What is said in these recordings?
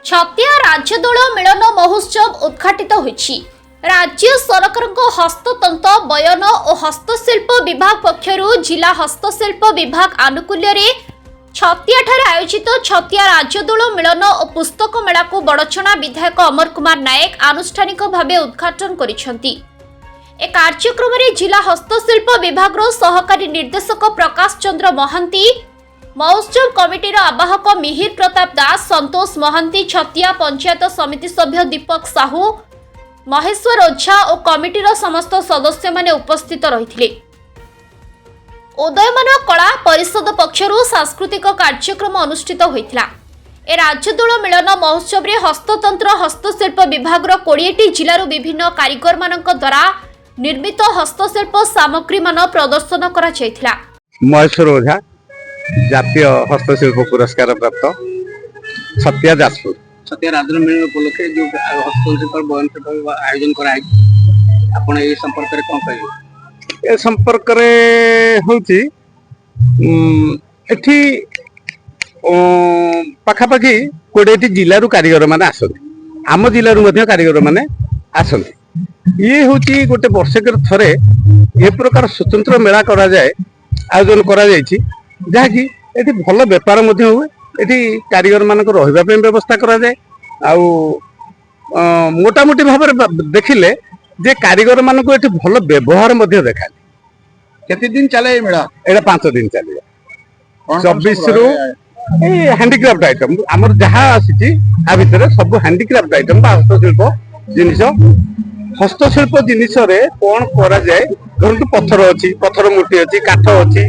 छतिया राज्यदोल मिलन महोत्सव उद्घाटित होईछि। राज्य सरकार हस्ततंत्र बयन और हस्तशिल्प विभाग पक्षरु जिला हस्तशिल्प विभाग आनुकूल्य रे छतिया ठारे आयोजित छतिया राज्यदोल मिलन और पुस्तक मेला को बड़छणा विधायक अमर कुमार नायक आनुष्ठानिक भावे उद्घाटन करिसेंति। ए कार्यक्रम रे जिला हस्तशिल्प विभाग रो सहकारी निर्देशक प्रकाश चंद्र महांती, महोत्सव कमिटीर आवाहक मिहिर प्रताप दास, संतोष महांती, छतिया पंचायत समिति सभ्य दीपक साहू, महेश्वर ओझा और कमिटीर समस्त सदस्य माने उपस्थित रहिथिले। उदयमान कला परिषद पक्षरु सांस्कृतिक कार्यक्रम अनुष्ठित होइथिला। ए राज्यदोल मिलन महोत्सव रे हस्ततंत्र हस्तशिल्प विभाग रो 20टी जिल्लार विभिन्न कारीगर मानक द्वारा निर्मित हस्तशिल्प सामग्री मान प्रदर्शन करा जायथिला। महेश्वर ओझा जातीय हस्तशिल्प पुरस्कार प्राप्त छतिया जाजपुर छतिया राज्य मिलन उपलक्षे जो हस्तशिल्प बयन आयोजन कराई आपण ए संपर्क रे कोन कहबे? ए संपर्क रे होची एठी पाखापाखि 20टी जिल्लारू कारीगर माने आसନ୍ତି। आम जिल्लारू मध्ये कारीगर माने आसନ୍ତି। ये होची गोटे वर्षकर थरे ए प्रकार स्वतंत्र मेला करा जाए आयोजन करा जायछि, जहाँकि एठी भल बेपार मध्ये हुए। एठी कारीगर मानक रहिबा पे व्यवस्था करा जाए। आउ मोटामोटी भाव देखिले जे कारीगर मानक एठी भल व्यवहार मध्ये देखा। केते दिन चले मेला? एटा 5 दिन चले। 24 रु ए हैंडीक्राफ्ट आइटम हमर जहा आसीची आ भितरे सब हैंडीक्राफ्ट आइटम बा हस्तशिल्प जिनिस। हस्तशिल्प जिनिस रे कोन करा जाए? धरंतु पत्थर अछि, पत्थर मूर्ति अछि, काठ अछि,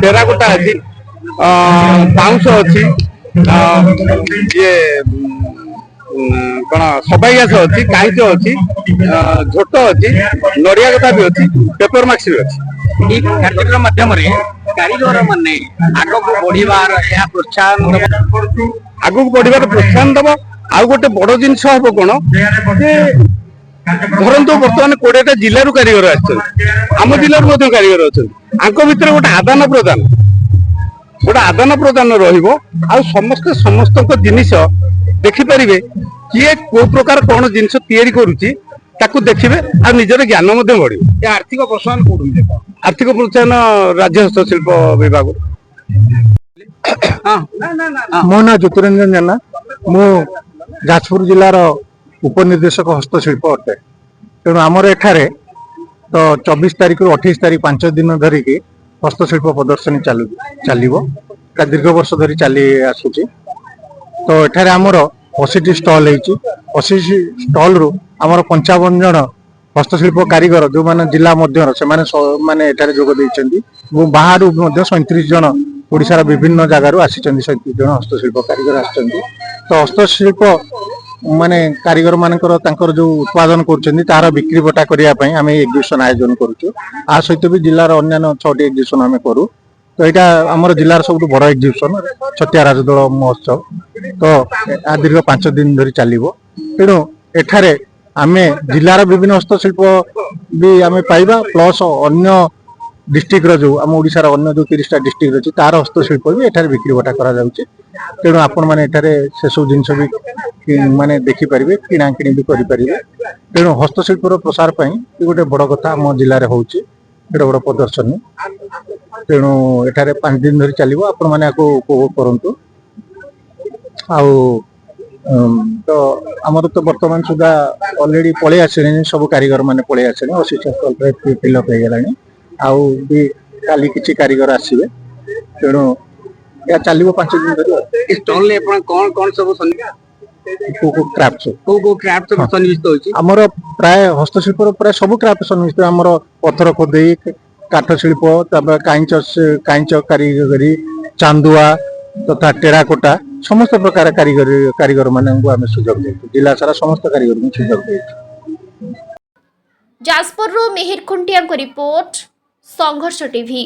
टेराकोटा अछि, बाउंस अछि, ये कोन सबाई गाछ अछि, काइच अछि, झोट अछि, नडिया गदा भी अछि, पेपर माक्स भी अछि। ई कार्यक्रम माध्यम रे कारीगर माने आगो को बढ़िबार या प्रोत्साहन आगो बढ़िबार प्रोत्साहन दबो। आ गोटे बड़ जिनिस हबो कोन जे धरंतु वर्तमान 20टा जिल्लारू कारीगर आछन, आम जिल्लार मध्ये कारीगर अछन। आंको भितर गोटे आदान प्रदान रहिबो। आ समस्त जिनिस देखि परिबे किए को प्रकार कोन जिनिस तयारी करूची ताकू देखिबे आ निजर ज्ञान मध्ये बढ़िबो। ए आर्थिक प्रोत्साहन कोडु देखो आर्थिक प्रोत्साहन राज्य हस्तशिल्प विभाग। मो ना ज्योतिरंजन जेना, मु जाजपुर जिलार उपनिर्देशक हस्तशिल्प अटे। तेणु आमर एठारे तो 24 तारिख रु 28 तारिख 5 दिन धरिकी हस्तशिल्प प्रदर्शनी चलो दीर्घ वर्ष धरी चली आसुची। तो एठारे आमर 80टी स्टल होईची। 80 स्टल रु आमर 55 जन हस्तशिल्प कारीगर जो माने जिला मध्य से माने एठारे जोग दैछंती। बाहर 37 जन ओडिशार विभिन्न जगार आसिचंती। 37 जन हस्तशिल्प कारीगर आसिचंती। तो हस्तशिल्प माने कारीगर मानकर तांकर जो उत्पादन करछंती तार बिक्री बटा करिया पई आमे एग्जीबिशन आयोजन करूछु। आ सहित भी जिल्लार अन्य 6टी एग्जीबिशन आमे करू। तो एटा हमर जिल्लार सबटु बड़ एग्जीबिशन छतिया राज्यदोल महोत्सव। तो आ दीर्घ 5 दिन धरि चलिबो। तेणु एठारे आमे जिल्लार विभिन्न हस्तशिल्प भी आमे पाइबा, प्लस अन्य डिस्ट्रिक्ट रो जो हम ओडिसा रो अन्य जो 30टा डिस्ट्रिक्ट अछि तार हस्तशिल्प भी एठारे बिक्री बटा करा जाउछि। तेणु आपण माने एठारे से सब जिनिस भी माने देखि परिबे, किना किनि भी करि परिबे। तेणु हस्तशिल्प रो प्रसार पई ई गोटे बड़ कथा हम जिल्ला रे होउछि। एटा बड़ प्रदर्शनी। तेणु एठारे 5 दिन धरि चलिबो। आपण माने आको उपभोग करंतु। आउ तो हमर तो वर्तमान सुधा ऑलरेडी पळे आछेनी, सब कारीगर माने पळे आछेनी। 80 स्टल रे फिलअप हे गेलानी। आउ भी काली किछि कारीगर आसीबे। तेणु या चलिबो 5 दिन धरि। स्टॉल ले आपण कोन सब को क्राफ्ट सन्निविष्ट होची? हमर प्राय हस्तशिल्प प्राय सब क्राफ्ट सन्निविष्ट। हमर पत्थर खोदेई, काठ शिल्प, तबे कांच कारीगरी, चांदुआ तथा टेराकोटा समस्त प्रकार कारीगर माने को आमे सुयोग देउ। जिला सारा समस्त कारीगर को सुयोग देउ। जाजपुर रो मिहिर खुंटिया को रिपोर्ट, संघर्ष टीवी।